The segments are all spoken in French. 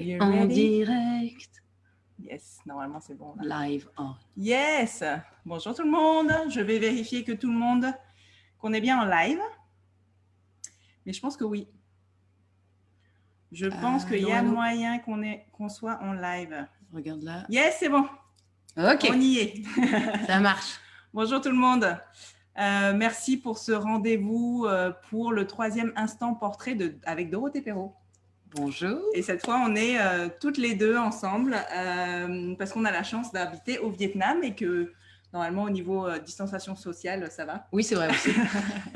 You En ready? direct, Yes, normalement c'est bon. Là. live on. Yes. Bonjour tout le monde. Je vais vérifier que tout le monde, qu'on est bien en live. Mais je pense que oui. Je pense qu'il y a moyen qu'on soit en live. Regarde là. Yes, c'est bon. Ok. On y est. Ça marche. Bonjour tout le monde. Merci pour ce rendez-vous pour le 3e instant portrait avec Dorothée Perrault. Bonjour. Et cette fois, on est toutes les deux ensemble parce qu'on a la chance d'habiter au Vietnam et que normalement, au niveau distanciation sociale, ça va. Oui, c'est vrai aussi.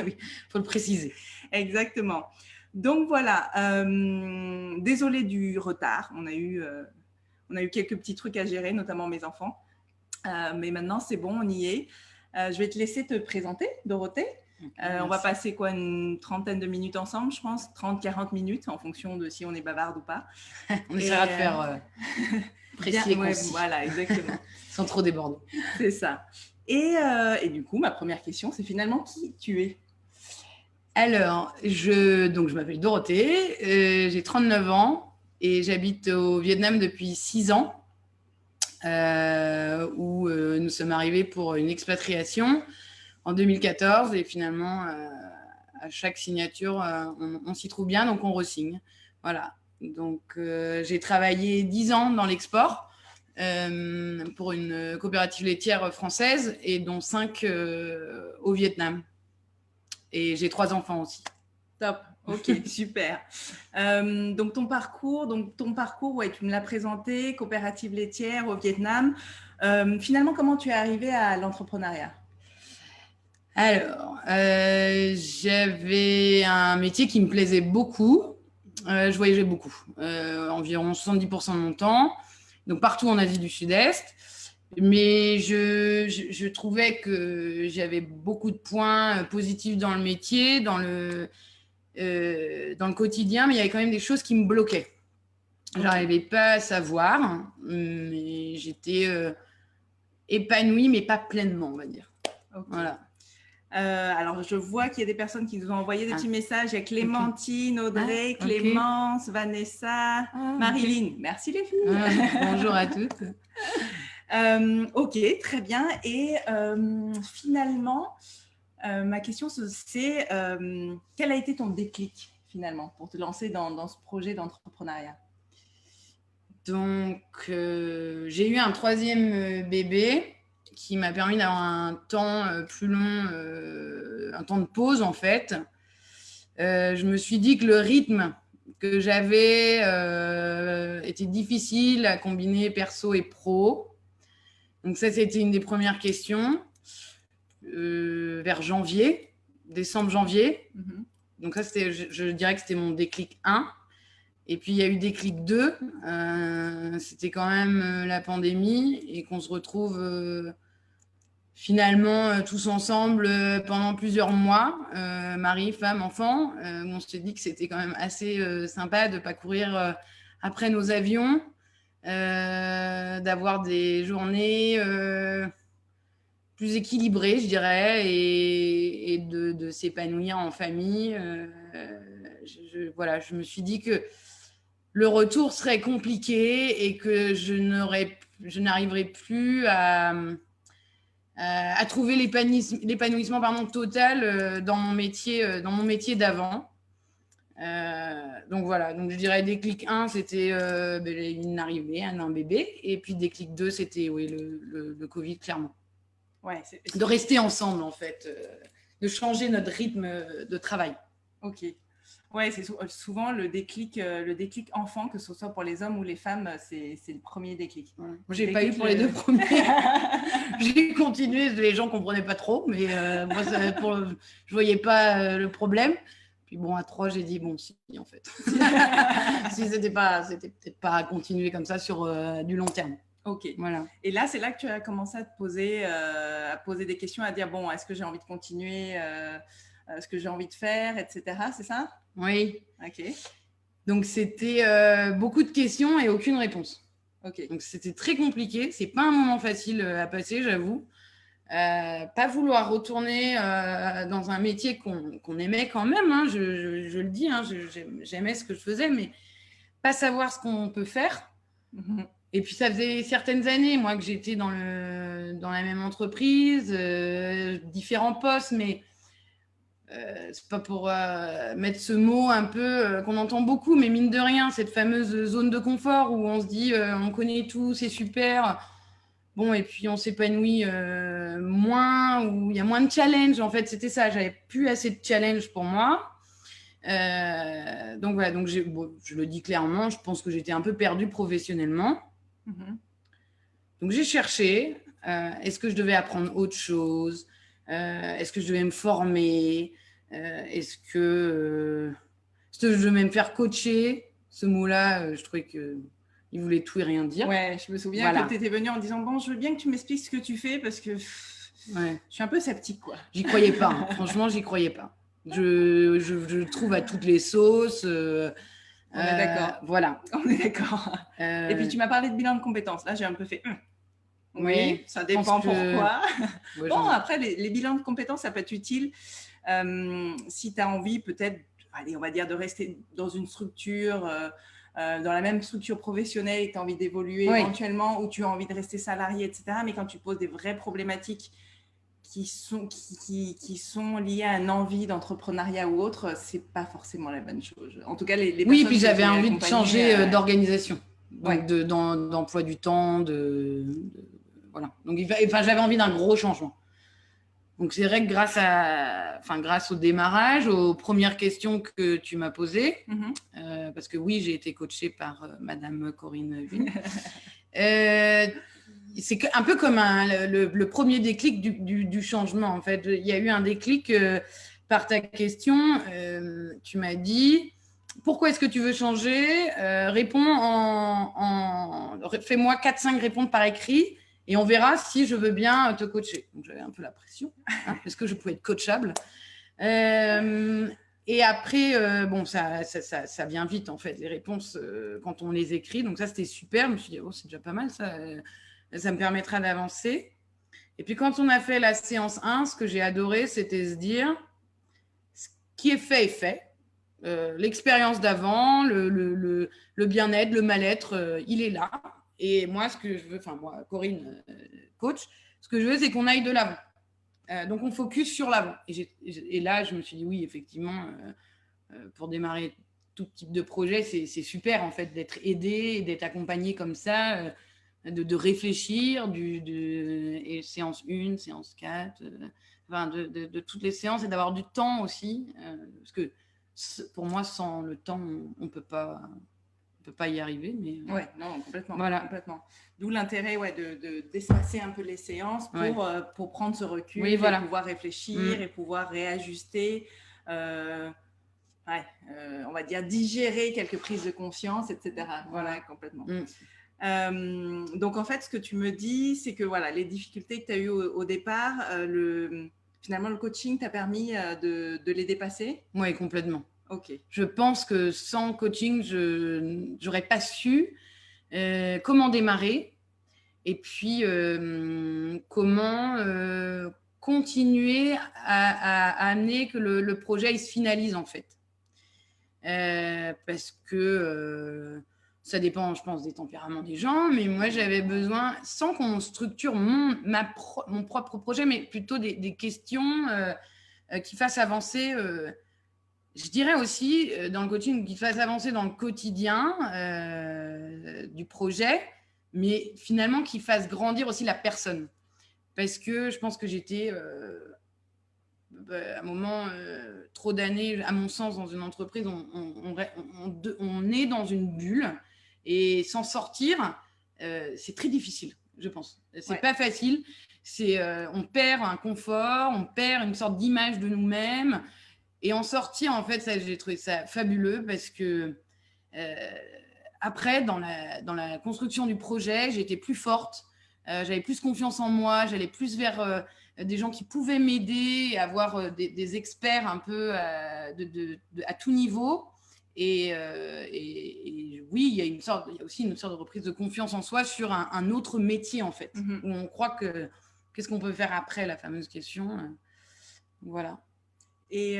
Oui, faut le préciser. Exactement. Donc voilà, désolée du retard. On a eu quelques petits trucs à gérer, notamment mes enfants. Mais maintenant, c'est bon, on y est. Je vais te laisser te présenter, Dorothée. On va passer une trentaine de minutes ensemble, je pense, 30-40 minutes en fonction de si on est bavarde ou pas. On essaiera de faire précis et concis. Voilà, exactement. Sans trop déborder. C'est ça. Et du coup, ma première question, c'est finalement qui tu es? Alors, je m'appelle Dorothée, j'ai 39 ans et j'habite au Vietnam depuis 6 ans, où nous sommes arrivés pour une expatriation en 2014 et finalement, à chaque signature, on s'y trouve bien, donc on re-signe. Voilà. Donc, j'ai travaillé 10 ans dans l'export pour une coopérative laitière française et dont 5 au Vietnam. Et j'ai 3 enfants aussi. Top, ok, super. Donc ton parcours, ouais, tu me l'as présenté, coopérative laitière au Vietnam. Finalement, comment tu es arrivée à l'entrepreneuriat? Alors, j'avais un métier qui me plaisait beaucoup. Je voyageais beaucoup, environ 70% de mon temps, donc partout en Asie du Sud-Est. Mais je trouvais que j'avais beaucoup de points positifs dans le métier, dans le quotidien, mais il y avait quand même des choses qui me bloquaient. Je n'arrivais pas à savoir, mais j'étais épanouie, mais pas pleinement, on va dire. Okay. Voilà. Alors, je vois qu'il y a des personnes qui nous ont envoyé des petits messages. Il y a Clémentine, Audrey, Clémence, Vanessa, Marilyn. Merci les filles. Bonjour à toutes. Ok, très bien. Et finalement, ma question, c'est quel a été ton déclic finalement pour te lancer dans ce projet d'entrepreneuriat? Donc, j'ai eu un 3e bébé qui m'a permis d'avoir un temps plus long, un temps de pause en fait. Je me suis dit que le rythme que j'avais était difficile à combiner perso et pro. Donc ça, c'était une des premières questions. Vers décembre-janvier. Donc ça, je dirais que c'était mon déclic 1. Et puis, il y a eu déclic 2. C'était quand même la pandémie et qu'on se retrouve finalement tous ensemble pendant plusieurs mois, mari, femme, enfant. On s'est dit que c'était quand même assez sympa de ne pas courir après nos avions, d'avoir des journées plus équilibrées, je dirais, et de s'épanouir en famille. Voilà, je me suis dit que le retour serait compliqué et que je n'arriverais plus à trouver l'épanouissement total dans mon métier d'avant. Donc voilà, donc je dirais déclic 1, c'était une arrivée, un bébé, et puis déclic 2, c'était oui, le Covid, clairement. Ouais, de rester ensemble, en fait, de changer notre rythme de travail. Ok. Ouais, c'est souvent le déclic enfant, que ce soit pour les hommes ou les femmes, c'est le premier déclic. Ouais. Moi, j'ai pas eu pour les 2 premiers. J'ai continué, les gens comprenaient pas trop, mais moi, je voyais pas le problème. Puis bon, à 3, j'ai dit bon, si, en fait. Si c'était peut-être pas à continuer comme ça sur du long terme. Ok. Voilà. Et là, c'est là que tu as commencé à te poser des questions, à dire bon, est-ce que j'ai envie de continuer ce que j'ai envie de faire, etc. C'est ça? Oui. Ok. Donc, c'était beaucoup de questions et aucune réponse. Ok. Donc, c'était très compliqué. C'est pas un moment facile à passer, j'avoue. Pas vouloir retourner dans un métier qu'on aimait quand même. Hein, je le dis, hein, j'aimais ce que je faisais, mais pas savoir ce qu'on peut faire. Et puis, ça faisait certaines années, moi, que j'étais dans la même entreprise, différents postes, mais c'est pas pour mettre ce mot un peu qu'on entend beaucoup, mais mine de rien, cette fameuse zone de confort où on se dit on connaît tout, c'est super. Bon, et puis on s'épanouit moins, où il y a moins de challenge. En fait, c'était ça. J'avais plus assez de challenge pour moi. Donc voilà, donc je le dis clairement, je pense que j'étais un peu perdue professionnellement. Donc j'ai cherché, est-ce que je devais apprendre autre chose, est-ce que je devais me former, est-ce que je devais me faire coacher. Ce mot-là, je trouvais qu'il voulait tout et rien dire. Ouais, je me souviens que tu étais venue en disant, bon, je veux bien que tu m'expliques ce que tu fais parce que je suis un peu sceptique, quoi. J'y croyais pas, hein. Franchement, j'y croyais pas. Je trouve à toutes les sauces. On est d'accord. Voilà. On est d'accord. Et puis, tu m'as parlé de bilan de compétences. Là, j'ai un peu fait... Oui, ça dépend pourquoi. Ouais, bon, après, les bilans de compétences, ça peut être utile si tu as envie peut-être, allez, on va dire, de rester dans une structure, dans la même structure professionnelle et tu as envie d'évoluer éventuellement, ou tu as envie de rester salarié, etc. Mais quand tu poses des vraies problématiques qui sont liées à une envie d'entrepreneuriat ou autre, c'est pas forcément la bonne chose. En tout cas, les oui, puis j'avais envie de changer d'organisation, donc d'emploi du temps, voilà. Donc, j'avais envie d'un gros changement. Donc, c'est vrai que grâce au démarrage, aux premières questions que tu m'as posées, parce que oui, j'ai été coachée par Madame Corinne Vune. C'est un peu comme le premier déclic du changement. En fait, il y a eu un déclic par ta question. Tu m'as dit pourquoi est-ce que tu veux changer ? Réponds fais-moi 4-5 réponses par écrit et on verra si je veux bien te coacher. Donc j'avais un peu la pression parce que je pouvais être coachable. Et après, bon, ça vient vite en fait, les réponses quand on les écrit. Donc ça, c'était super. Je me suis dit, oh, c'est déjà pas mal ça. Ça me permettra d'avancer. Et puis, quand on a fait la séance 1, ce que j'ai adoré, c'était se dire ce qui est fait. L'expérience d'avant, le bien-être, le mal-être, il est là. Et moi, ce que je veux, enfin, moi, Corinne, coach, ce que je veux, c'est qu'on aille de l'avant. Donc, on focus sur l'avant. Et là, je me suis dit, oui, effectivement, pour démarrer tout type de projet, c'est super, en fait, d'être aidé, d'être accompagné comme ça. De réfléchir, et séance 1, séance 4, de toutes les séances et d'avoir du temps aussi. Parce que pour moi, sans le temps, on ne peut pas y arriver. Oui, non, complètement. Voilà. Complètement. D'où l'intérêt d'espacer un peu les séances pour prendre ce recul et pouvoir réfléchir et pouvoir réajuster. On va dire digérer quelques prises de conscience, etc. Voilà, complètement. Donc, en fait, ce que tu me dis, c'est que voilà, les difficultés que tu as eues au départ, finalement, le coaching t'a permis de les dépasser ? Oui, complètement. Ok. Je pense que sans coaching, je n'aurais pas su comment démarrer et puis comment continuer à amener que le projet il se finalise, en fait. Parce que ça dépend, je pense, des tempéraments des gens, mais moi, j'avais besoin, sans qu'on structure mon propre projet, mais plutôt des questions qui fassent avancer, je dirais aussi, dans le coaching, qui fassent avancer dans le quotidien du projet, mais finalement, qui fassent grandir aussi la personne. Parce que je pense que j'étais... à un moment, trop d'années, à mon sens, dans une entreprise, on est dans une bulle et s'en sortir, c'est très difficile, je pense. C'est pas facile. On perd un confort, on perd une sorte d'image de nous-mêmes. Et en sortir, en fait, j'ai trouvé ça fabuleux parce que après, dans la construction du projet, j'étais plus forte, j'avais plus confiance en moi, j'allais plus vers... des gens qui pouvaient m'aider, avoir des experts un peu à tout niveau. Et oui, il y a aussi une sorte de reprise de confiance en soi sur un autre métier, en fait, où on croit que qu'est-ce qu'on peut faire après, la fameuse question. Voilà. Et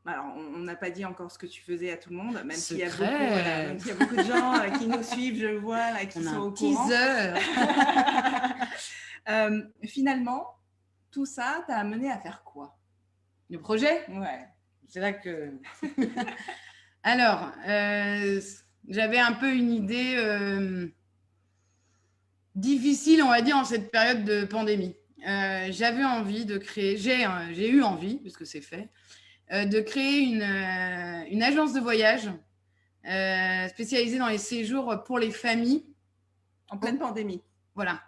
Alors, on n'a pas dit encore ce que tu faisais à tout le monde, même s'il y a Secret. même s'il y a beaucoup de gens qui nous suivent, je le vois, là, qui On a sont un au courant. teaser. Finalement, tout ça t'a amené à faire quoi? Le projet? Ouais. C'est là que... Alors, j'avais un peu une idée difficile, on va dire, en cette période de pandémie. J'avais envie de créer, j'ai eu envie, puisque c'est fait, de créer une agence de voyage spécialisée dans les séjours pour les familles. En pleine pandémie. Voilà,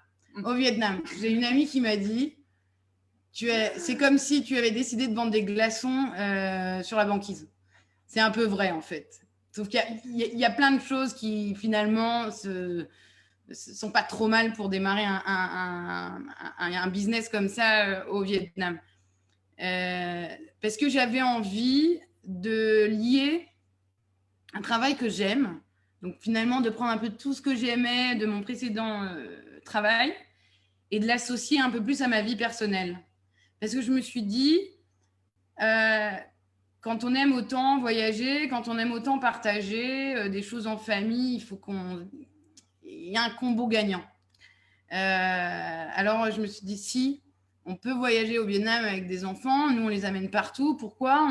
au Vietnam. J'ai une amie qui m'a dit, c'est comme si tu avais décidé de vendre des glaçons sur la banquise. C'est un peu vrai, en fait. Sauf qu'il y a plein de choses qui, finalement, sont pas trop mal pour démarrer un business comme ça au Vietnam. Parce que j'avais envie de lier un travail que j'aime, donc finalement de prendre un peu tout ce que j'aimais de mon précédent travail et de l'associer un peu plus à ma vie personnelle. Parce que je me suis dit, quand on aime autant voyager, quand on aime autant partager des choses en famille, il faut il y a un combo gagnant. Alors, je me suis dit, si on peut voyager au Vietnam avec des enfants, nous, on les amène partout, pourquoi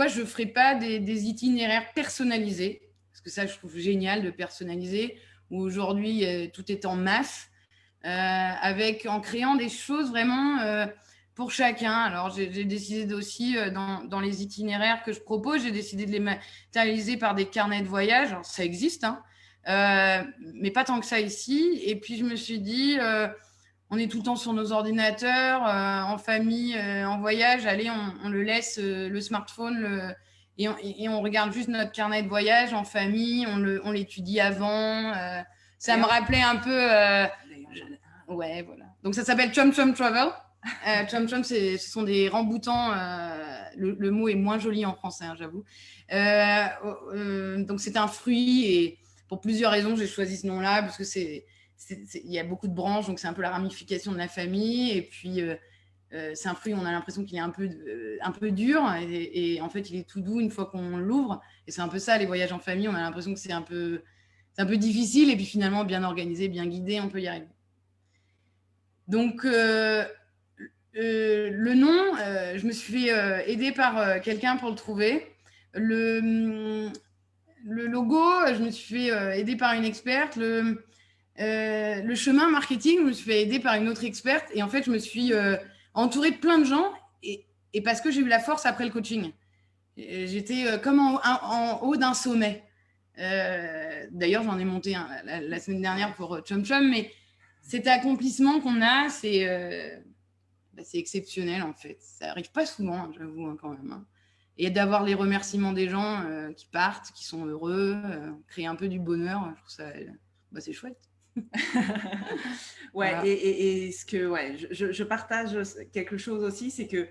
je ne ferais pas des itinéraires personnalisés? Parce que ça, je trouve génial de personnaliser, où aujourd'hui, tout est en masse, en créant des choses vraiment pour chacun. Alors, j'ai décidé aussi, dans les itinéraires que je propose, j'ai décidé de les matérialiser par des carnets de voyage. Alors, ça existe, hein. Mais pas tant que ça ici. Et puis, je me suis dit, on est tout le temps sur nos ordinateurs, en famille, en voyage. Allez, on le laisse, le smartphone, et on regarde juste notre carnet de voyage en famille. On l'étudie avant. Ça me rappelait un peu... ouais, voilà. Donc, ça s'appelle Chum Chum Travel. Chum Chum, ce sont des remboutants. Le mot est moins joli en français, hein, j'avoue. Donc, c'est un fruit et... Pour plusieurs raisons, j'ai choisi ce nom-là parce que il y a beaucoup de branches, donc c'est un peu la ramification de la famille. Et puis, c'est un fruit, on a l'impression qu'il est un peu dur. Et en fait, il est tout doux une fois qu'on l'ouvre. Et c'est un peu ça, les voyages en famille. On a l'impression que c'est un peu difficile. Et puis finalement, bien organisé, bien guidé, on peut y arriver. Donc, le nom, je me suis fait aider par quelqu'un pour le trouver. Le logo, je me suis fait aider par une experte. Le chemin marketing, je me suis fait aider par une autre experte. Et en fait, je me suis entourée de plein de gens. Et parce que j'ai eu la force après le coaching. J'étais comme en haut d'un sommet. D'ailleurs, j'en ai monté un la semaine dernière pour Chum Chum. Mais cet accomplissement qu'on a, c'est exceptionnel, en fait. Ça n'arrive pas souvent, j'avoue, hein, quand même. Hein. Et d'avoir les remerciements des gens qui partent, qui sont heureux, créer un peu du bonheur, je trouve ça, c'est chouette. Ouais, voilà. Et ce que je partage quelque chose aussi, c'est que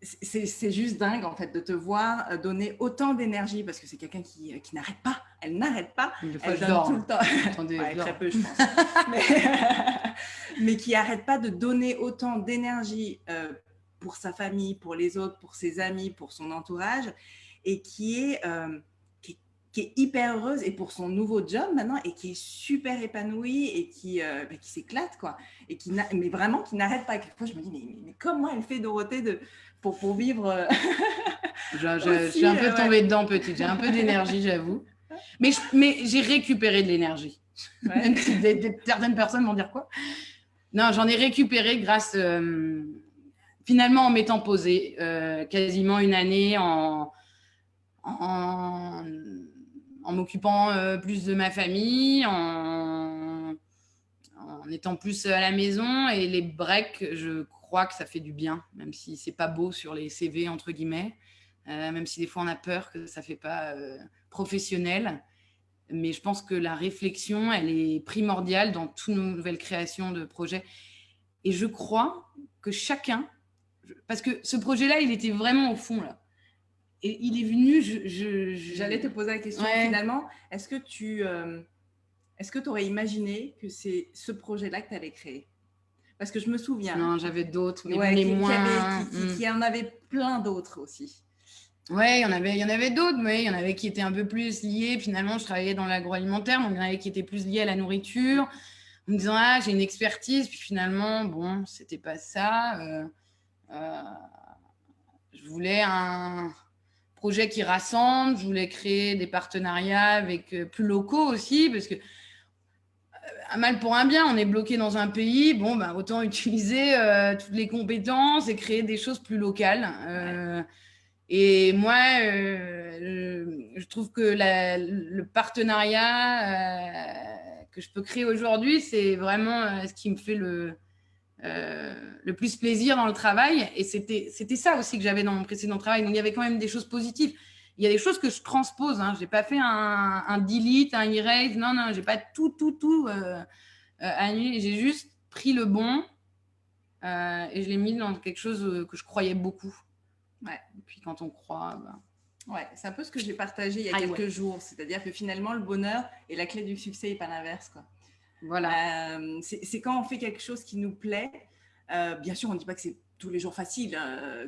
c'est juste dingue en fait de te voir donner autant d'énergie parce que c'est quelqu'un qui n'arrête pas, elle n'arrête pas, elle donne tout le temps. Attendez, ouais, très peu je pense. mais qui n'arrête pas de donner autant d'énergie pour sa famille, pour les autres, pour ses amis, pour son entourage, et qui est hyper heureuse, et pour son nouveau job maintenant, et qui est super épanouie, et qui s'éclate, quoi. Et mais vraiment, qui n'arrête pas. Quelquefois, je me dis, mais comment elle fait, Dorothée, pour vivre je suis un peu tombée dedans, petite. J'ai un peu d'énergie, j'avoue. Mais j'ai récupéré de l'énergie. Ouais. Même si certaines personnes vont dire quoi. Non, j'en ai récupéré grâce... finalement, en m'étant posée quasiment une année en m'occupant plus de ma famille, en étant plus à la maison, et les breaks, je crois que ça fait du bien, même si c'est pas beau sur les CV, entre guillemets, même si des fois on a peur que ça fait pas professionnel. Mais je pense que la réflexion, elle est primordiale dans toute nouvelle création de projet. Et je crois que chacun, parce que ce projet-là, il était vraiment au fond, là. Et il est venu, J'allais te poser la question, ouais. Finalement, est-ce que tu aurais imaginé que c'est ce projet-là que tu allais créer? Parce que je me souviens. Non, j'avais d'autres, mais, ouais, moins. Qui en avait plein d'autres aussi. Ouais, il y en avait d'autres, mais il y en avait qui étaient un peu plus liés. Finalement, je travaillais dans l'agroalimentaire, donc il y en avait qui étaient plus liés à la nourriture, en me disant, ah, j'ai une expertise, puis finalement, bon, c'était pas ça. Je voulais un projet qui rassemble, je voulais créer des partenariats avec plus locaux aussi, parce que un mal pour un bien, on est bloqué dans un pays, bon, ben, autant utiliser toutes les compétences et créer des choses plus locales. Et moi, je trouve que le partenariat que je peux créer aujourd'hui, c'est vraiment ce qui me fait le plus plaisir dans le travail. Et c'était ça aussi que j'avais dans mon précédent travail. Donc, il y avait quand même des choses positives. Il y a des choses que je transpose. Hein. Je n'ai pas fait un delete, un erase. Non, je n'ai pas tout annulé. J'ai juste pris le bon et je l'ai mis dans quelque chose que je croyais beaucoup. Ouais. Et puis quand on croit... Ben... Ouais, c'est un peu ce que j'ai partagé il y a quelques jours. C'est-à-dire que finalement, le bonheur est la clé du succès et pas l'inverse, quoi. Voilà. C'est quand on fait quelque chose qui nous plaît. Bien sûr, on ne dit pas que c'est tous les jours facile,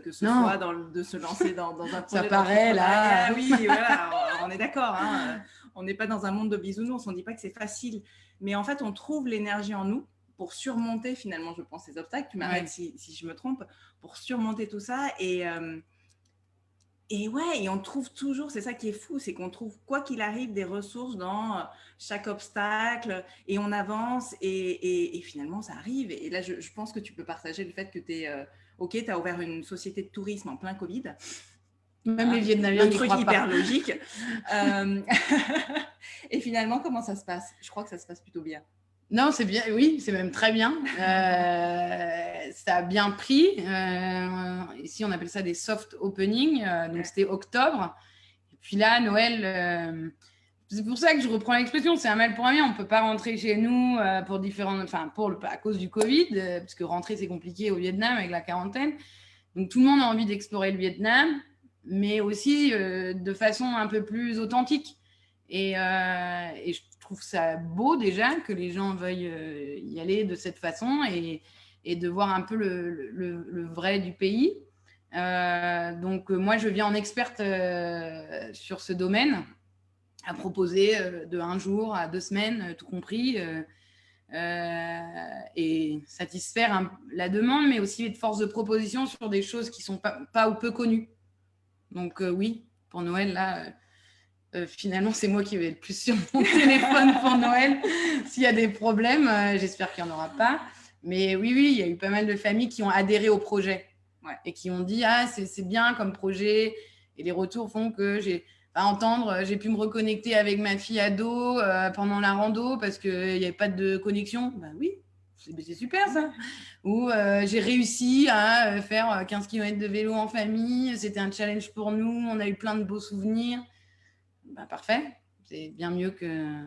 que ce soit de se lancer dans un projet. Ça paraît là. Ah, oui, voilà, on est d'accord. Hein, on n'est pas dans un monde de bisounours. On ne dit pas que c'est facile. Mais en fait, on trouve l'énergie en nous pour surmonter finalement, je pense, ces obstacles. Tu m'arrêtes si je me trompe. Pour surmonter tout ça. Et ouais, et on trouve toujours, c'est ça qui est fou, c'est qu'on trouve, quoi qu'il arrive, des ressources dans chaque obstacle et on avance et finalement, ça arrive. Et là, je pense que tu peux partager le fait que tu es, OK, tu as ouvert une société de tourisme en plein Covid. Même les Vietnamiens le truc hyper logique. Et finalement, comment ça se passe? Je crois que ça se passe plutôt bien. Non, c'est bien, oui, c'est même très bien. Ça a bien pris. Ici, on appelle ça des soft openings. Donc, c'était octobre. Et puis là, Noël, c'est pour ça que je reprends l'expression, c'est un mal pour un bien. On ne peut pas rentrer chez nous pour différentes, enfin, à cause du Covid, parce que rentrer, c'est compliqué au Vietnam avec la quarantaine. Donc, tout le monde a envie d'explorer le Vietnam, mais aussi de façon un peu plus authentique. Et je trouve ça beau déjà que les gens veuillent y aller de cette façon et de voir un peu le vrai du pays. Donc, moi, je viens en experte sur ce domaine, à proposer de 1 jour à 2 semaines, tout compris, et satisfaire la demande, mais aussi être force de proposition sur des choses qui ne sont pas ou peu connues. Donc, oui, pour Noël, là... finalement, c'est moi qui vais le plus sur mon téléphone pour Noël. S'il y a des problèmes, j'espère qu'il n'y en aura pas. Mais oui, il y a eu pas mal de familles qui ont adhéré au projet et qui ont dit « Ah, c'est bien comme projet ». Et les retours font que j'ai pu me reconnecter avec ma fille ado pendant la rando parce qu'il n'y avait pas de connexion. Ben oui, c'est super ça. Ou j'ai réussi à faire 15 km de vélo en famille. C'était un challenge pour nous. On a eu plein de beaux souvenirs. Ben, parfait, c'est bien mieux que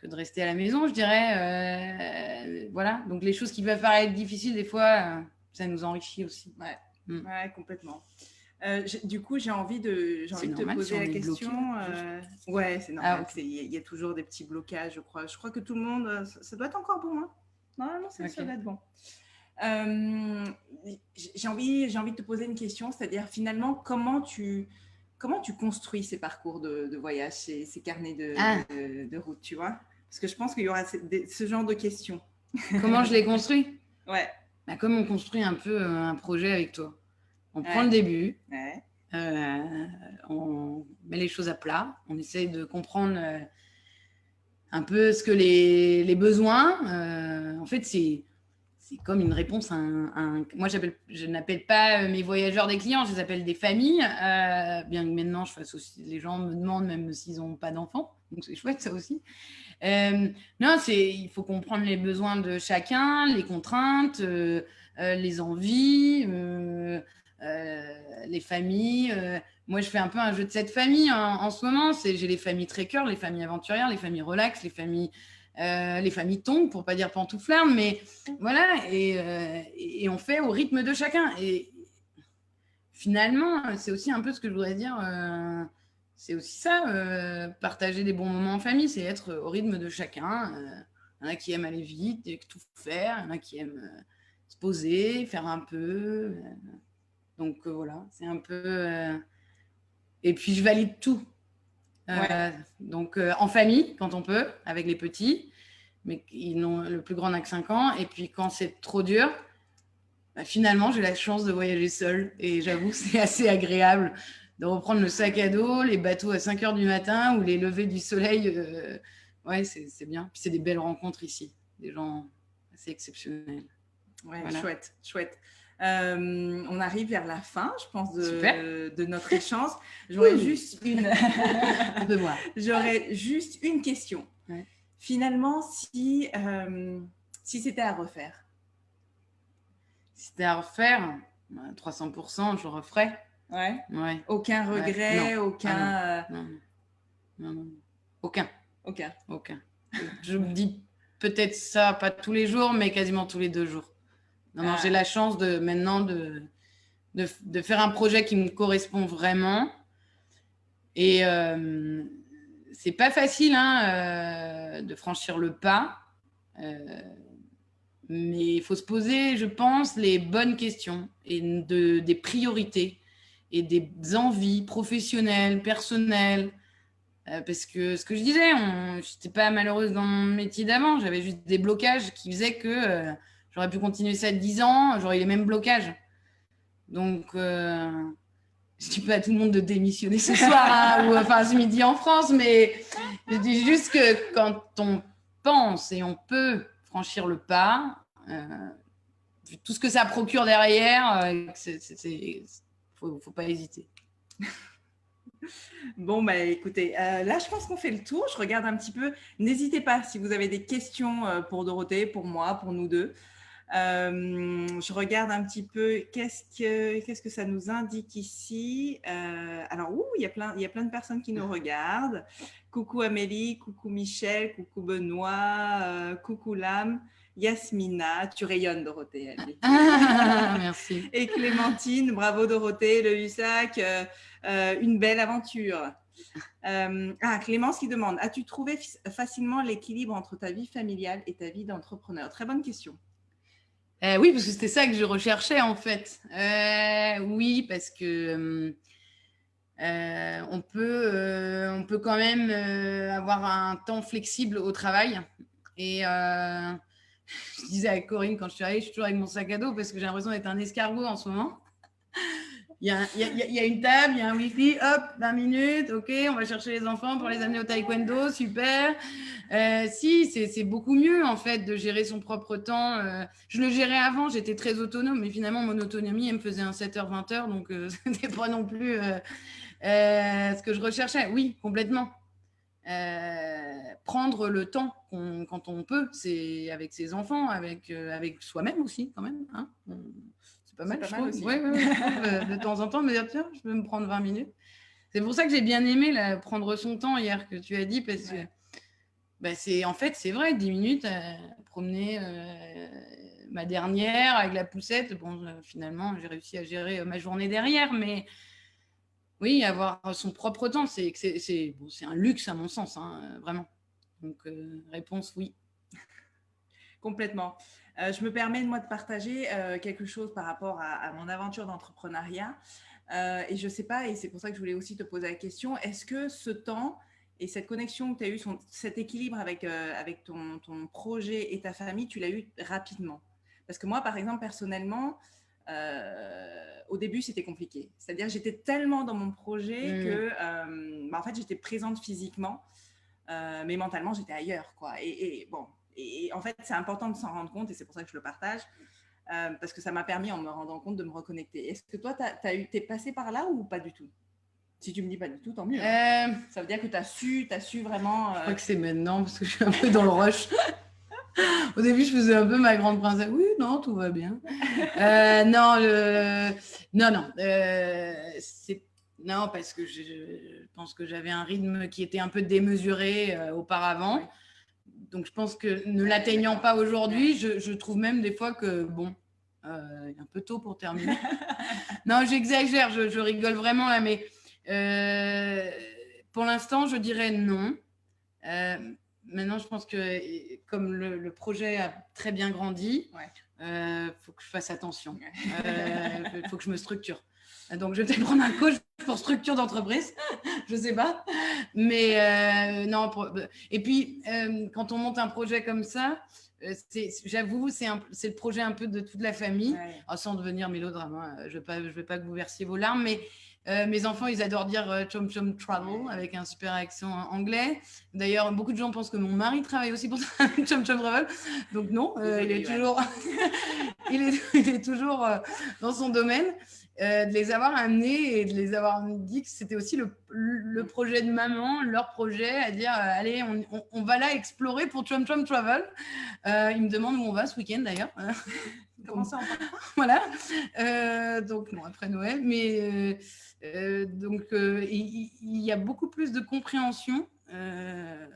de rester à la maison, je dirais. Voilà, donc les choses qui peuvent paraître difficiles, des fois, ça nous enrichit aussi. Ouais, complètement. Du coup, j'ai envie de te poser la question. Ouais, c'est normal. Il y a toujours des petits blocages, je crois. Je crois que tout le monde, ça doit être encore bon. Hein. Normalement, ça doit être bon. J'ai envie de te poser une question, c'est-à-dire finalement, comment tu construis ces parcours de voyage, ces carnets de route, tu vois? Parce que je pense qu'il y aura ce genre de questions. Comment je les construis? Ouais. Ben, comme on construit un peu un projet avec toi. On prend le début, on met les choses à plat, on essaye de comprendre un peu ce que les besoins. En fait, c'est comme une réponse à moi, je n'appelle pas mes voyageurs des clients, je les appelle des familles, bien que maintenant, les gens me demandent même s'ils n'ont pas d'enfants, donc c'est chouette ça aussi. Non, il faut comprendre les besoins de chacun, les contraintes, les envies, les familles. Moi, je fais un peu un jeu de cette famille en ce moment. J'ai les familles trekkers, les familles aventurières, les familles relax, les familles tongs, pour pas dire pantouflardes, mais voilà, et on fait au rythme de chacun. Et finalement, c'est aussi un peu ce que je voudrais dire. C'est aussi ça, partager des bons moments en famille, c'est être au rythme de chacun, Il y en a qui aiment aller vite et tout faire. Il y en a qui aiment se poser, faire un peu. Donc voilà, c'est un peu... Et puis je valide tout. Donc en famille, quand on peut, avec les petits. Mais le plus grand n'a que 5 ans. Et puis quand c'est trop dur, finalement, j'ai la chance de voyager seule. Et j'avoue, c'est assez agréable de reprendre le sac à dos, les bateaux à 5 heures du matin ou les levées du soleil. Ouais, c'est bien. Puis c'est des belles rencontres ici. Des gens assez exceptionnels. Ouais, voilà. Chouette, chouette. On arrive vers la fin, je pense, de notre échange. J'aurais juste une question. Ouais. Finalement, si c'était à refaire. Si c'était à refaire, 300%, je referais. Ouais. Aucun regret, aucun. Non. Aucun. Je me dis peut-être ça, pas tous les jours, mais quasiment tous les 2 jours. Non, j'ai la chance maintenant de faire un projet qui me correspond vraiment. Et c'est pas facile de franchir le pas. Mais il faut se poser, je pense, les bonnes questions et des priorités et des envies professionnelles, personnelles. Parce que ce que je disais, je n'étais pas malheureuse dans mon métier d'avant. J'avais juste des blocages qui faisaient que j'aurais pu continuer ça 10 ans, j'aurais eu les mêmes blocages. Donc, je ne dis pas à tout le monde de démissionner ce soir ou ce midi en France, mais je dis juste que quand on pense et on peut franchir le pas, vu tout ce que ça procure derrière, faut pas hésiter. Bon, écoutez, là, je pense qu'on fait le tour. Je regarde un petit peu. N'hésitez pas si vous avez des questions pour Dorothée, pour moi, pour nous deux. Je regarde un petit peu qu'est-ce que ça nous indique ici. Alors, il y a plein de personnes qui nous regardent. Coucou Amélie, coucou Michel, coucou Benoît, coucou Lame, Yasmina, tu rayonnes Dorothée, elle dit. Merci. Et Clémentine, bravo Dorothée, le Hussac, une belle aventure. Clémence qui demande, as-tu trouvé facilement l'équilibre entre ta vie familiale et ta vie d'entrepreneur? Très bonne question. Oui, parce que c'était ça que je recherchais en fait. Oui, parce que on peut quand même avoir un temps flexible au travail. Et je disais à Corinne quand je suis arrivée, je suis toujours avec mon sac à dos parce que j'ai l'impression d'être un escargot en ce moment. Il y a une table, il y a un wifi, hop, 20 minutes, ok, on va chercher les enfants pour les amener au taekwondo, super. Si, c'est beaucoup mieux en fait de gérer son propre temps. Je le gérais avant, j'étais très autonome, mais finalement mon autonomie, elle me faisait un 7h, 20h, donc c'était pas non plus ce que je recherchais. Oui, complètement. Prendre le temps quand on peut, c'est avec ses enfants, avec soi-même aussi quand même. Hein, c'est pas mal, je trouve. Aussi. Ouais, de temps en temps, me dire tiens, je peux me prendre 20 minutes. C'est pour ça que j'ai bien aimé prendre son temps hier que tu as dit, parce que c'est vrai, 10 minutes promener ma dernière avec la poussette. Bon, finalement, j'ai réussi à gérer ma journée derrière, mais oui, avoir son propre temps, c'est un luxe à mon sens, vraiment. Donc, réponse oui. Complètement. Je me permets, moi, de partager quelque chose par rapport à mon aventure d'entrepreneuriat. Et je ne sais pas, et c'est pour ça que je voulais aussi te poser la question, est-ce que ce temps et cette connexion que tu as eu, cet équilibre avec ton projet et ta famille, tu l'as eu rapidement? Parce que moi, par exemple, personnellement, au début, c'était compliqué. C'est-à-dire, j'étais tellement dans mon projet que, en fait, j'étais présente physiquement, mais mentalement, j'étais ailleurs, quoi. Et en fait, c'est important de s'en rendre compte, et c'est pour ça que je le partage, parce que ça m'a permis, en me rendant compte, de me reconnecter. Est-ce que toi, t'es passé par là ou pas du tout? Si tu me dis pas du tout, tant mieux. Hein. Ça veut dire que tu as su vraiment… Je crois que c'est maintenant, parce que je suis un peu dans le rush. Au début, je faisais un peu ma grande princesse. Oui, non, tout va bien. Non, parce que je pense que j'avais un rythme qui était un peu démesuré auparavant. Ouais. Donc, je pense que ne l'atteignant pas aujourd'hui, je trouve même des fois que, il est un peu tôt pour terminer. Non, j'exagère, je rigole vraiment là, mais pour l'instant, je dirais non. maintenant, je pense que comme le projet a très bien grandi, faut que je fasse attention. Faut que je me structure. Donc, je vais peut-être prendre un coach pour structure d'entreprise. Je ne sais pas. Mais non. Et puis, quand on monte un projet comme ça, j'avoue, c'est le projet un peu de toute la famille. Alors, sans devenir mélodrame, hein. Je ne veux pas que vous versiez vos larmes, mais mes enfants, ils adorent dire Chom Chom Travel avec un super accent anglais. D'ailleurs, beaucoup de gens pensent que mon mari travaille aussi pour Chom Chom Travel. Donc non, il est toujours, il est toujours dans son domaine. De les avoir amenés et de les avoir dit que c'était aussi le projet de maman, leur projet, à dire allez, on va là explorer pour Chom Chom Travel. Ils me demandent où on va ce week-end d'ailleurs. Comment ça, on parle? Voilà. Donc, non, après Noël. Mais il y a beaucoup plus de compréhension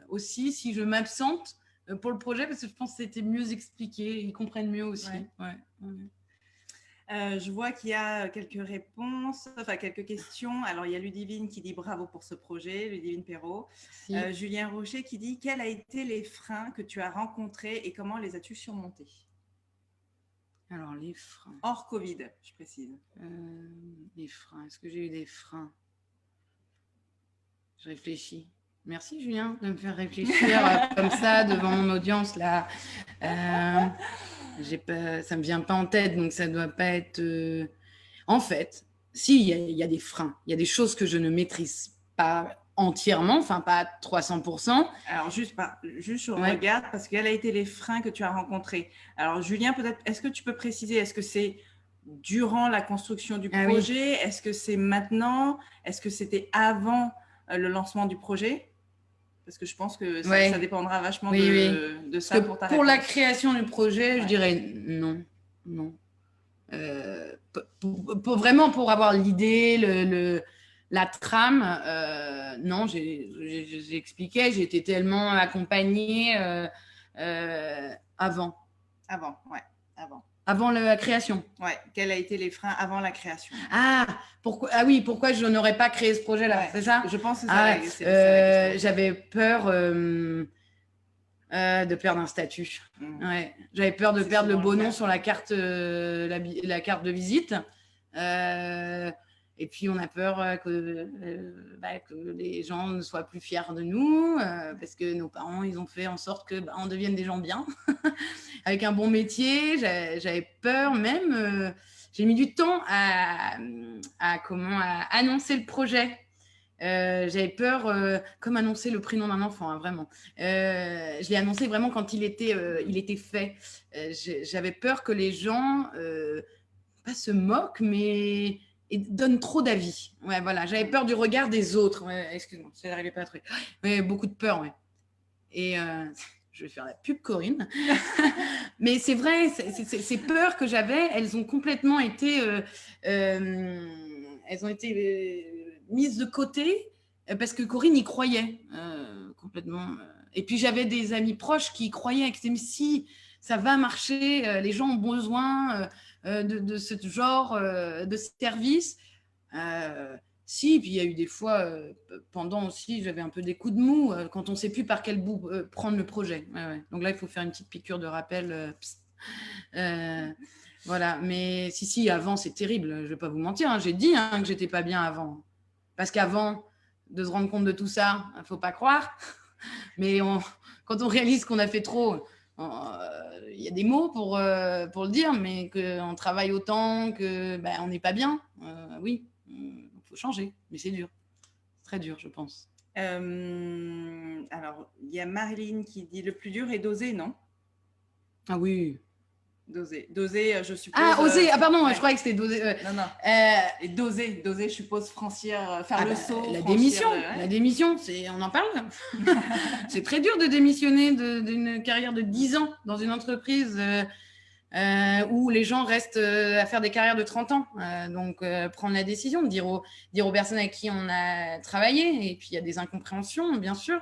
aussi si je m'absente pour le projet, parce que je pense que c'était mieux expliqué. Ils comprennent mieux aussi. Je vois qu'il y a quelques réponses, enfin quelques questions. Alors, il y a Ludivine qui dit bravo pour ce projet, Ludivine Perrault. Julien Rocher qui dit quels ont été les freins que tu as rencontrés et comment les as-tu surmontés? Alors, les freins. Hors Covid, je précise. Les freins. Est-ce que j'ai eu des freins? Je réfléchis. Merci Julien de me faire réfléchir comme ça devant mon audience là. Ça me vient pas en tête, donc ça doit pas être. En fait, si il y a des freins, il y a des choses que je ne maîtrise pas entièrement, enfin pas à 300%. Alors juste je regarde parce quels ont été les freins que tu as rencontrés. Alors Julien, peut-être, est-ce que tu peux préciser, est-ce que c'est durant la construction du projet? Est-ce que c'est maintenant? Est-ce que c'était avant le lancement du projet? Parce que je pense que ça dépendra vachement de ça pour ta réponse. Pour la création du projet, je dirais non. Vraiment pour avoir l'idée, la trame, non, j'ai expliqué, j'ai été tellement accompagnée avant. Avant la création. Quels ont été les freins avant la création? Pourquoi je n'aurais pas créé ce projet-là, c'est ça? Je pense que c'est ça. J'avais peur de perdre un statut. J'avais peur de perdre le beau nom sur la carte, la carte de visite. Et puis, on a peur que les gens ne soient plus fiers de nous parce que nos parents, ils ont fait en sorte qu'on devienne des gens bien, avec un bon métier. J'avais peur même. J'ai mis du temps à annoncer le projet. J'avais peur, comme annoncer le prénom d'un enfant, hein, vraiment. Je l'ai annoncé vraiment quand il était fait. J'avais peur que les gens pas se moquent, mais donnent trop d'avis. Voilà. J'avais peur du regard des autres. Excuse-moi, je n'arrivais pas à trouver. Beaucoup de peur, Et je vais faire la pub, Corinne. Mais c'est vrai, ces peurs que j'avais, elles ont complètement été... mise de côté parce que Corinne y croyait complètement. Et puis j'avais des amis proches qui y croyaient, qui disaient mais si ça va marcher, les gens ont besoin de ce genre de service. Si, puis il y a eu des fois pendant aussi, j'avais un peu des coups de mou quand on ne sait plus par quel bout prendre le projet. Donc là, il faut faire une petite piqûre de rappel. Voilà, mais si, avant, c'est terrible. Je ne vais pas vous mentir, hein. J'ai dit que je n'étais pas bien avant. Parce qu'avant de se rendre compte de tout ça, il ne faut pas croire. Mais quand on réalise qu'on a fait trop, il y a des mots pour le dire, mais qu'on travaille autant, qu'on n'est pas bien. Oui, il faut changer, mais c'est dur. C'est très dur, je pense. Alors, il y a Marilyn qui dit le plus dur est d'oser, non? Ah oui. Doser, je suppose. Oser. Pardon, je croyais que c'était doser. Non. Et doser, je suppose, franchir, faire le saut. La démission, on en parle. C'est très dur de démissionner d'une carrière de 10 ans dans une entreprise où les gens restent à faire des carrières de 30 ans. Donc, prendre la décision de dire aux personnes avec qui on a travaillé. Et puis, il y a des incompréhensions, bien sûr,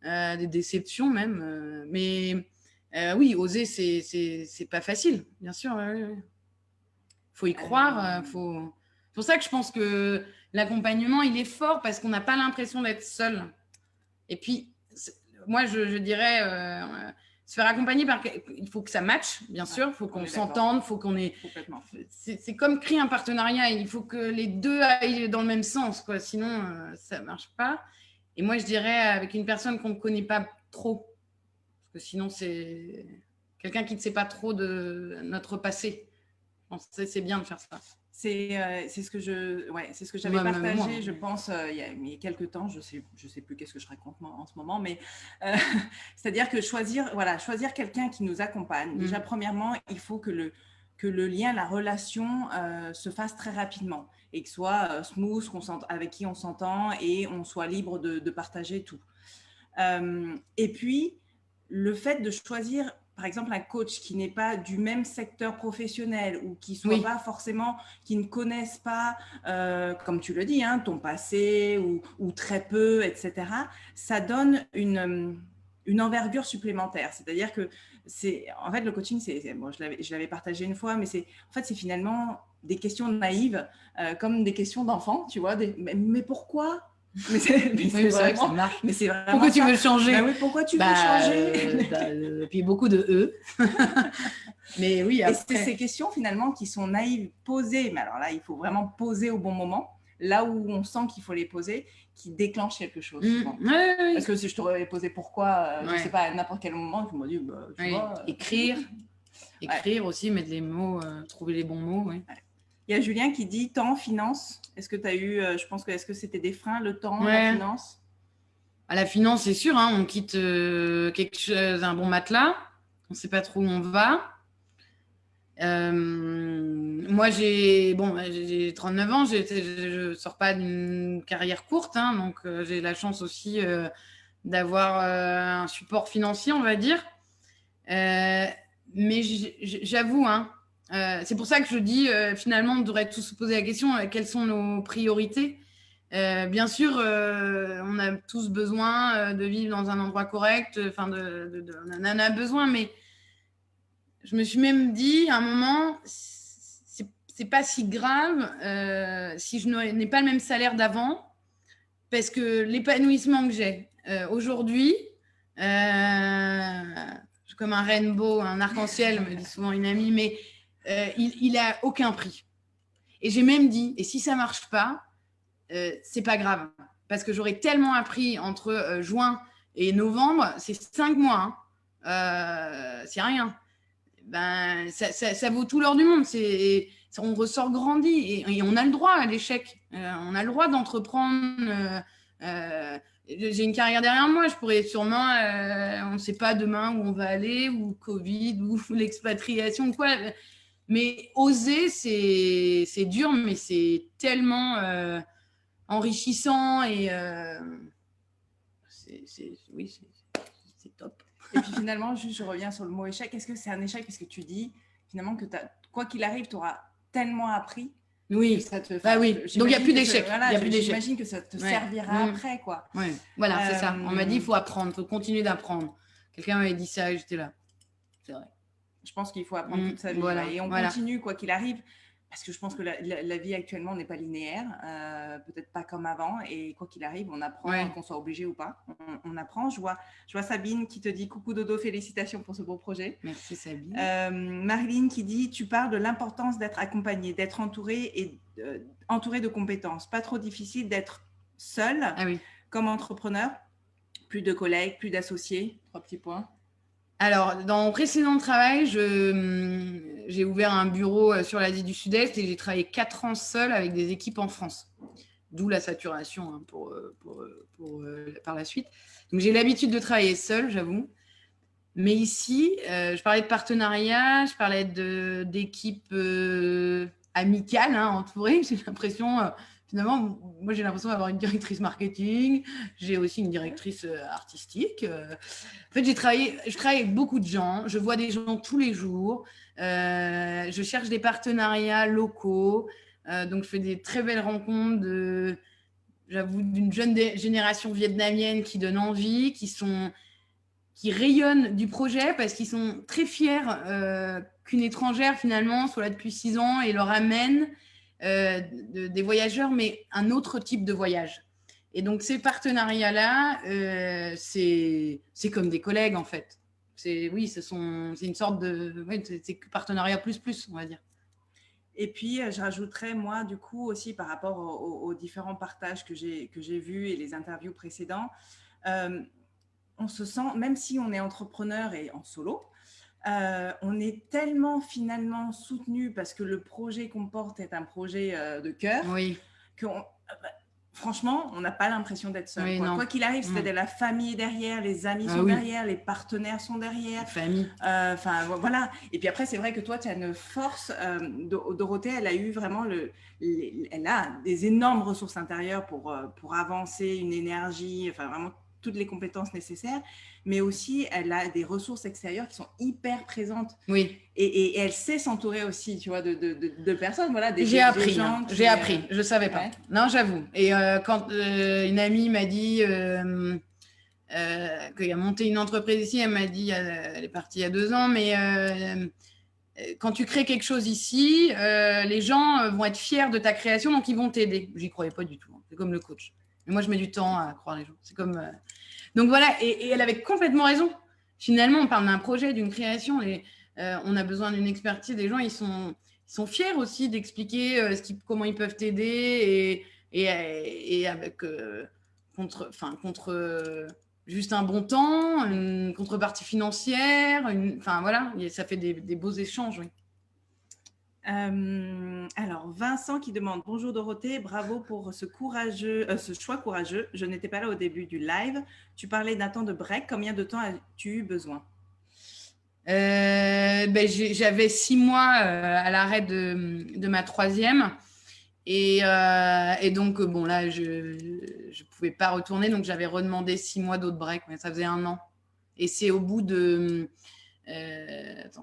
des déceptions même. Mais... oui, oser, c'est pas facile, bien sûr. Faut y croire. C'est pour ça que je pense que l'accompagnement, il est fort parce qu'on n'a pas l'impression d'être seul. Et puis, moi, je dirais se faire accompagner il faut que ça matche, bien sûr, il faut qu'on s'entende, il faut qu'on ait… C'est comme créer un partenariat, il faut que les deux aillent dans le même sens, quoi. Sinon, ça ne marche pas. Et moi, je dirais avec une personne qu'on ne connaît pas trop, parce que sinon, c'est quelqu'un qui ne sait pas trop de notre passé. Je pense que c'est bien de faire ça. C'est ce que j'avais partagé, je pense, il y a quelques temps. Je sais plus qu'est-ce que je raconte en ce moment, mais c'est-à-dire que choisir quelqu'un qui nous accompagne. Déjà, premièrement, il faut que le lien, la relation se fasse très rapidement et que soit smooth, avec qui on s'entend et on soit libre de partager tout. Et puis, le fait de choisir par exemple, un coach qui n'est pas du même secteur professionnel ou qui soit pas forcément, qui ne connaisse pas, comme tu le dis, hein, ton passé ou très peu, etc., ça donne une envergure supplémentaire. C'est-à-dire que en fait, le coaching, bon, je l'avais partagé une fois, mais c'est finalement des questions naïves, comme des questions d'enfants, tu vois, mais pourquoi ? Mais c'est vrai que ça marche. Mais c'est vraiment pourquoi tu veux changer? Oui, pourquoi tu veux changer? Puis beaucoup de E. Mais oui, après… Et c'est ces questions finalement qui sont naïves, posées, mais alors là, il faut vraiment poser au bon moment, là où on sent qu'il faut les poser, qui déclenchent quelque chose. Parce que si je t'aurais posé pourquoi, je ne sais pas, à n'importe quel moment, tu m'as dit, tu vois… Écrire aussi, mettre les mots, trouver les bons mots, oui. Il y a Julien qui dit temps, finance. Est-ce que tu as eu, est-ce que c'était des freins, le temps, la finance? À la finance, c'est sûr, hein, on quitte quelque chose, un bon matelas, on ne sait pas trop où on va. Moi, j'ai 39 ans, je ne sors pas d'une carrière courte, hein, donc j'ai la chance aussi d'avoir un support financier, on va dire. Mais j'avoue, hein, c'est pour ça que je dis, finalement, on devrait tous se poser la question, quelles sont nos priorités? Bien sûr, on a tous besoin de vivre dans un endroit correct, on en a besoin, mais je me suis même dit, à un moment, c'est pas si grave si je n'ai pas le même salaire d'avant, parce que l'épanouissement que j'ai aujourd'hui, comme un rainbow, un arc-en-ciel, me dit souvent une amie, mais il a aucun prix. Et j'ai même dit, et si ça marche pas, c'est pas grave, parce que j'aurais tellement appris entre juin et novembre, c'est 5 mois, hein. C'est rien. Ben, ça vaut tout l'or du monde. On ressort grandi et on a le droit à l'échec. On a le droit d'entreprendre. J'ai une carrière derrière moi, je pourrais sûrement, on ne sait pas demain où on va aller, ou Covid, ou l'expatriation, ou quoi. Mais oser, c'est dur, mais c'est tellement enrichissant et c'est top. Et puis finalement, juste je reviens sur le mot échec. Est-ce que c'est un échec parce que tu dis finalement que quoi qu'il arrive, tu auras tellement appris. Oui, ça te oui. Donc il n'y a plus d'échec. J'imagine que ça te servira après, quoi. Ouais. Voilà, c'est ça. On m'a dit il faut apprendre, il faut continuer d'apprendre. Quelqu'un m'avait dit ça et j'étais là. C'est vrai. Je pense qu'il faut apprendre toute sa vie. Voilà. Et on continue quoi qu'il arrive. Parce que je pense que la vie actuellement n'est pas linéaire, peut-être pas comme avant. Et quoi qu'il arrive, on apprend, qu'on soit obligé ou pas. On apprend. Je vois Sabine qui te dit « Coucou Dodo, félicitations pour ce beau projet ». Merci Sabine. Marilyn qui dit « Tu parles de l'importance d'être accompagnée, d'être entourée de compétences. Pas trop difficile d'être seule comme entrepreneur. Plus de collègues, plus d'associés. » 3 petits points. Alors, dans mon précédent travail, j'ai ouvert un bureau sur l'Asie du Sud-Est et j'ai travaillé 4 ans seule avec des équipes en France. D'où la saturation hein, par la suite. Donc, j'ai l'habitude de travailler seule, j'avoue. Mais ici, je parlais de partenariat, je parlais d'équipes amicales, hein, entourées. J'ai l'impression… Finalement, moi, j'ai l'impression d'avoir une directrice marketing. J'ai aussi une directrice artistique. En fait, je travaille avec beaucoup de gens. Je vois des gens tous les jours. Je cherche des partenariats locaux. Donc, je fais des très belles rencontres d'une jeune génération vietnamienne qui donne envie, qui rayonnent du projet parce qu'ils sont très fiers qu'une étrangère, finalement, soit là depuis 6 ans et leur amène… des voyageurs, mais un autre type de voyage. Et donc, ces partenariats-là, c'est comme des collègues, en fait. C'est une sorte de c'est partenariat plus, on va dire. Et puis, je rajouterais, moi, du coup, aussi par rapport aux différents partages que j'ai vus et les interviews précédents, on se sent, même si on est entrepreneur et en solo, on est tellement finalement soutenu parce que le projet qu'on porte est un projet de cœur, oui. Franchement, on n'a pas l'impression d'être seul. Oui, quoi qu'il arrive, c'est-à-dire la famille est derrière, les amis sont derrière, les partenaires sont derrière. Famille. Enfin, voilà. Et puis après, c'est vrai que toi, tu as une force. Dorothée, elle a eu vraiment elle a des énormes ressources intérieures pour avancer, une énergie, enfin vraiment toutes les compétences nécessaires, mais aussi elle a des ressources extérieures qui sont hyper présentes. Oui. Et elle sait s'entourer aussi, tu vois, de personnes, voilà, j'ai appris, je savais pas. Ouais. Non, j'avoue. Et quand une amie m'a dit qu'il a monté une entreprise ici, elle m'a dit, elle est partie il y a 2 ans, mais quand tu crées quelque chose ici, les gens vont être fiers de ta création, donc ils vont t'aider. J'y croyais pas du tout. C'est comme le coach. Mais moi, je mets du temps à croire les gens. C'est comme. Donc voilà, et elle avait complètement raison. Finalement, on parle d'un projet, d'une création, et on a besoin d'une expertise. Les gens, ils sont fiers aussi d'expliquer comment ils peuvent t'aider et avec contre juste un bon temps, une contrepartie financière, enfin voilà, ça fait des beaux échanges, oui. Alors, Vincent qui demande: bonjour Dorothée, bravo pour ce choix courageux. Je n'étais pas là au début du live. Tu parlais d'un temps de break. Combien de temps as-tu eu besoin? J'avais 6 mois à l'arrêt de ma 3e. Et donc, bon, là, je ne pouvais pas retourner. Donc, j'avais redemandé 6 mois d'autres break. Mais ça faisait 1 an. Et c'est au bout de...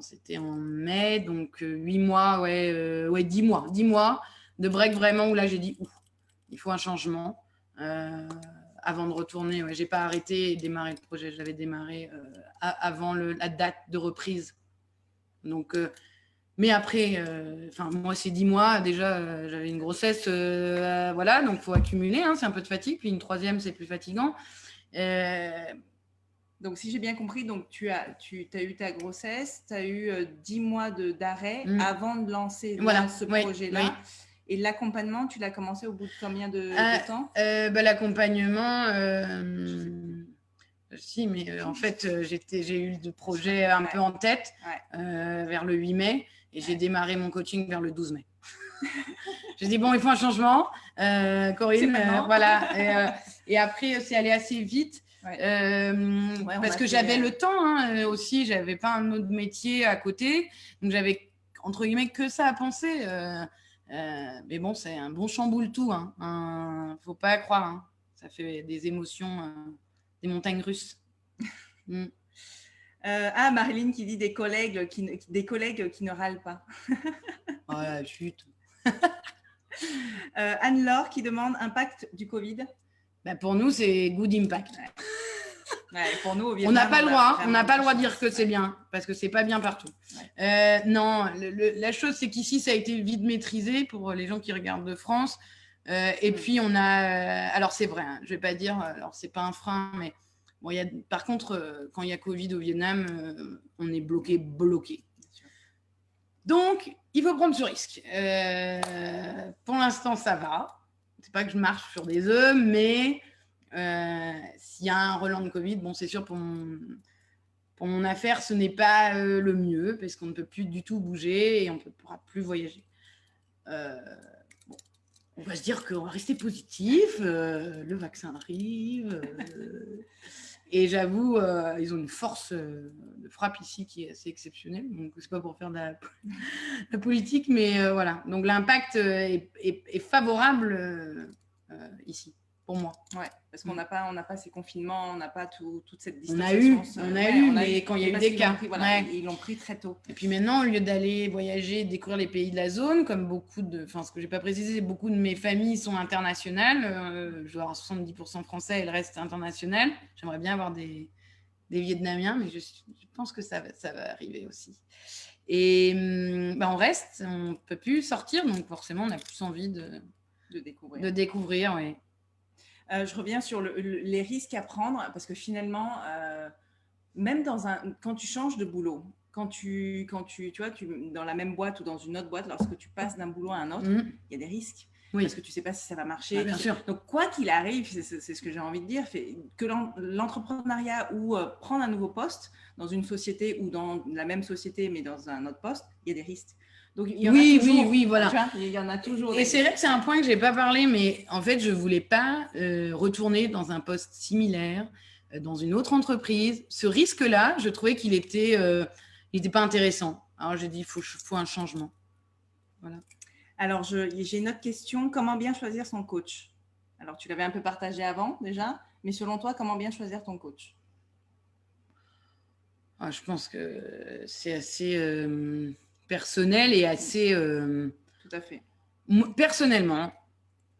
c'était en mai, donc 8 mois, 10 mois. 10 mois de break vraiment où là, j'ai dit, il faut un changement. Avant de retourner, j'ai pas arrêté et démarré le projet. Je l'avais démarré avant la date de reprise. Donc, mais après, moi, c'est 10 mois. Déjà, j'avais une grossesse, voilà, donc il faut accumuler. Hein, c'est un peu de fatigue. Puis une 3e, c'est plus fatigant. Donc, si j'ai bien compris, donc tu as eu ta grossesse, tu as eu 10 mois d'arrêt avant de lancer ce projet-là. Oui. Et l'accompagnement, tu l'as commencé au bout de combien de temps? L'accompagnement, si, mais en fait, j'ai eu le projet un peu en tête vers le 8 mai et j'ai démarré mon coaching vers le 12 mai. J'ai dit, bon, il faut un changement. Corinne, voilà. Et après, c'est allé assez vite. Parce que j'avais le temps aussi, j'avais pas un autre métier à côté, donc j'avais entre guillemets que ça à penser. Mais bon, c'est un bon chamboule tout. Faut pas croire. Ça fait des émotions, des montagnes russes. Marilyn qui dit des collègues qui ne râlent pas. Voilà, chut. Anne-Laure qui demande impact du Covid. Pour nous, c'est good impact. Pour nous, on n'a pas le droit. On n'a pas le droit de dire que c'est bien parce que c'est pas bien partout. Non, la chose c'est qu'ici ça a été vite maîtrisé pour les gens qui regardent de France. Et puis on a, alors c'est vrai, je vais pas dire, alors c'est pas un frein, mais bon, par contre quand il y a Covid au Vietnam, on est bloqué. Donc il faut prendre ce risque. Pour l'instant ça va. C'est pas que je marche sur des œufs, mais s'il y a un relan de Covid, bon, c'est sûr pour mon affaire, ce n'est pas le mieux parce qu'on ne peut plus du tout bouger et on ne pourra plus voyager. On va se dire qu'on va rester positif, le vaccin arrive. Et j'avoue, ils ont une force de frappe ici qui est assez exceptionnelle. Donc, c'est pas pour faire de la politique, mais voilà. Donc, l'impact est favorable ici. Pour moi. Ouais, parce qu'on n'a pas ces confinements, on n'a pas toute cette distanciation. On a eu, mais quand il y a eu des cas. Ils l'ont pris très tôt. Et puis maintenant, au lieu d'aller voyager, découvrir les pays de la zone, comme ce que je n'ai pas précisé, beaucoup de mes familles sont internationales. Je dois avoir 70% français et le reste international. J'aimerais bien avoir des Vietnamiens, mais je pense que ça va arriver aussi. Et on reste, on ne peut plus sortir, donc forcément, on a plus envie de découvrir, oui. Je reviens sur les risques à prendre parce que finalement, même quand tu changes de boulot, tu vois, dans la même boîte ou dans une autre boîte, lorsque tu passes d'un boulot à un autre, il y a des risques. Oui. Parce que tu ne sais pas si ça va marcher. Bien sûr. Donc, quoi qu'il arrive, c'est ce que j'ai envie de dire, que l'entrepreneuriat ou prendre un nouveau poste dans une société ou dans la même société, mais dans un autre poste, il y a des risques. Donc, il y en a toujours. Oui, voilà. Tu vois, il y en a toujours. Et c'est vrai que c'est un point que je n'ai pas parlé, mais en fait, je ne voulais pas retourner dans un poste similaire, dans une autre entreprise. Ce risque-là, je trouvais qu'il était, pas intéressant. Alors, j'ai dit, il faut un changement. Voilà. Alors, j'ai une autre question. Comment bien choisir son coach? Alors, tu l'avais un peu partagé avant déjà, mais selon toi, comment bien choisir ton coach? Je pense que c'est assez personnel et assez... Tout à fait. Personnellement,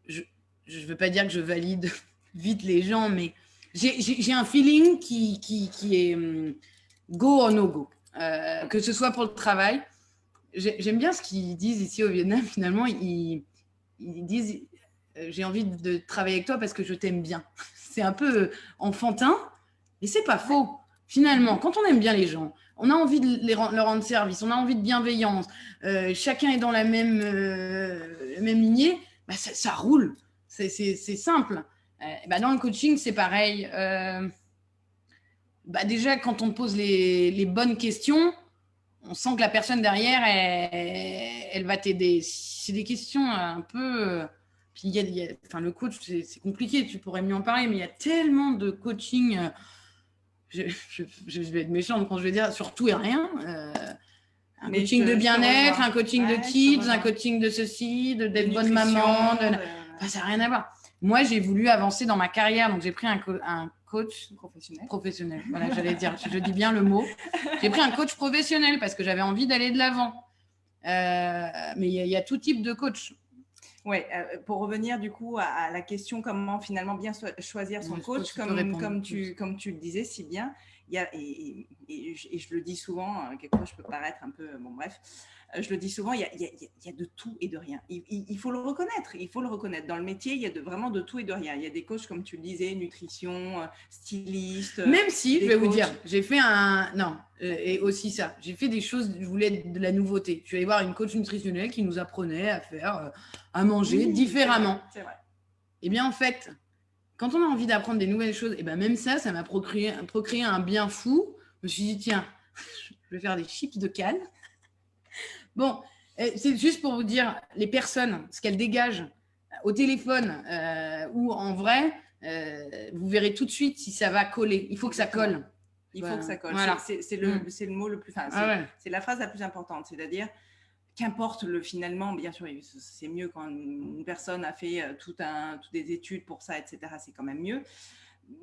je ne veux pas dire que je valide vite les gens, mais j'ai un feeling qui est go or no go. Que ce soit pour le travail. J'aime bien ce qu'ils disent ici au Vietnam. Finalement, ils disent j'ai envie de travailler avec toi parce que je t'aime bien. C'est un peu enfantin, mais c'est pas faux. Finalement, quand on aime bien les gens, on a envie de leur rendre service, on a envie de bienveillance, chacun est dans la même lignée, bah ça roule. C'est simple. Dans le coaching, c'est pareil. Déjà, quand on pose les bonnes questions, on sent que la personne derrière, elle va t'aider. C'est des questions un peu... Puis le coach, c'est compliqué, tu pourrais mieux en parler, mais il y a tellement de coaching. Je vais être méchante quand je vais dire sur tout et rien. Un coaching de bien-être, un coaching de kids, un coaching de ceci, d'être bonne maman. Ça n'a rien à voir. Moi, j'ai voulu avancer dans ma carrière, donc j'ai pris un coach professionnel. Voilà, j'allais dire, je dis bien le mot. J'ai pris un coach professionnel parce que j'avais envie d'aller de l'avant. Mais il y a tout type de coach. Oui, pour revenir du coup à la question comment finalement bien choisir son coach, comme tu le disais si bien, il y a, et je le dis souvent, quelquefois je peux paraître un peu, bon bref, je le dis souvent, il y a de tout et de rien. Il faut le reconnaître. Dans le métier, il y a vraiment de tout et de rien. Il y a des coachs, comme tu le disais, nutrition, styliste. Même si, je vais vous dire, j'ai fait et aussi ça, j'ai fait des choses, je voulais de la nouveauté. Je suis allée voir une coach nutritionnelle qui nous apprenait à faire, à manger différemment. C'est vrai. Eh bien, en fait, quand on a envie d'apprendre des nouvelles choses, même ça m'a procréé un bien fou. Je me suis dit, tiens, je vais faire des chips de canne. Bon, c'est juste pour vous dire, les personnes, ce qu'elles dégagent au téléphone ou en vrai, vous verrez tout de suite si ça va coller. Il faut que ça colle. Il faut que ça colle. Voilà. C'est le mot le plus... C'est la phrase la plus importante. C'est-à-dire, qu'importe finalement, bien sûr, c'est mieux quand une personne a fait toutes des études pour ça, etc. C'est quand même mieux.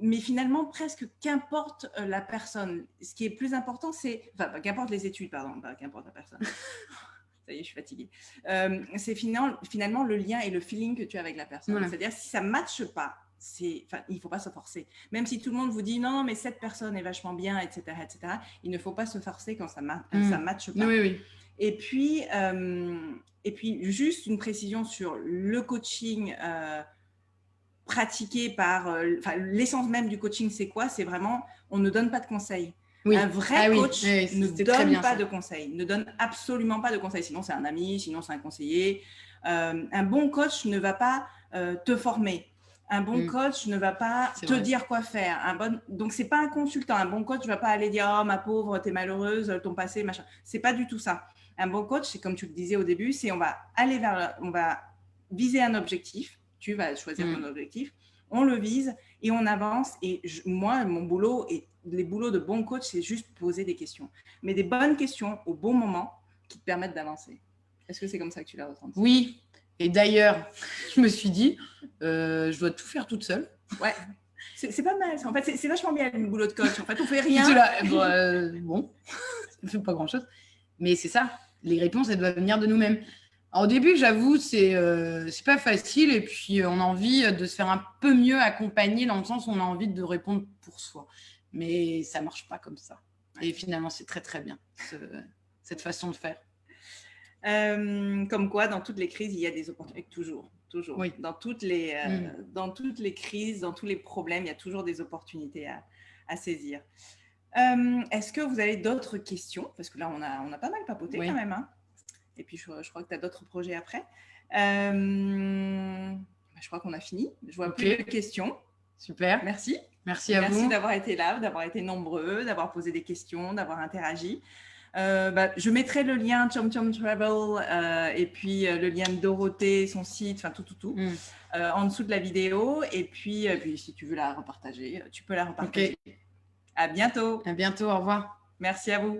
Mais finalement, presque qu'importe la personne. Ce qui est plus important, c'est... Enfin, qu'importe les études, pardon, pas qu'importe la personne. Ça y est, je suis fatiguée. C'est finalement le lien et le feeling que tu as avec la personne. Voilà. C'est-à-dire, si ça ne matche pas, il ne faut pas se forcer. Même si tout le monde vous dit non, mais cette personne est vachement bien, etc., il ne faut pas se forcer quand ça ne matche pas. Oui. Et puis, juste une précision sur le coaching pratiqué par... l'essence même du coaching, c'est quoi? C'est vraiment, on ne donne pas de conseils. Oui. Un vrai coach ne donne pas de conseils, ne donne absolument pas de conseils. Sinon, c'est un ami, sinon, c'est un conseiller. Un bon coach ne va pas te former. Un bon coach ne va pas te dire quoi faire. Donc, ce n'est pas un consultant. Un bon coach ne va pas aller dire « Oh, ma pauvre, tu es malheureuse, ton passé, machin ». Ce n'est pas du tout ça. Un bon coach, c'est comme tu le disais au début, c'est on va viser un objectif. Tu vas choisir ton objectif. On le vise et on avance. Et moi, mon boulot et les boulots de bon coach, c'est juste poser des questions. Mais des bonnes questions au bon moment qui te permettent d'avancer. Est-ce que c'est comme ça que tu l'as ressenti? Oui. Et d'ailleurs, je me suis dit, je dois tout faire toute seule. Ouais. C'est pas mal. En fait, c'est vachement bien le boulot de coach. En fait, on fait rien. Bon, ça ne fait pas grand-chose. Mais c'est ça. Les réponses, elles doivent venir de nous-mêmes. Alors, au début, j'avoue, c'est pas facile. Et puis, on a envie de se faire un peu mieux accompagner dans le sens où on a envie de répondre pour soi. Mais ça ne marche pas comme ça. Et finalement, c'est très, très bien, cette façon de faire. Comme quoi, dans toutes les crises, il y a des opportunités. Toujours. toujours. Oui. Dans toutes les crises, dans tous les problèmes, il y a toujours des opportunités à saisir. Est-ce que vous avez d'autres questions? Parce que là, on a pas mal papoté quand même. Hein. Et puis, je crois que tu as d'autres projets après. Je crois qu'on a fini. Je vois plus de questions. Super. Merci. Merci à vous. Merci d'avoir été là, d'avoir été nombreux, d'avoir posé des questions, d'avoir interagi. Je mettrai le lien Chom Chom Travel et puis le lien de Dorothée, son site, enfin tout en dessous de la vidéo. Et puis si tu veux la repartager, tu peux la repartager. À bientôt. À bientôt, au revoir. Merci à vous.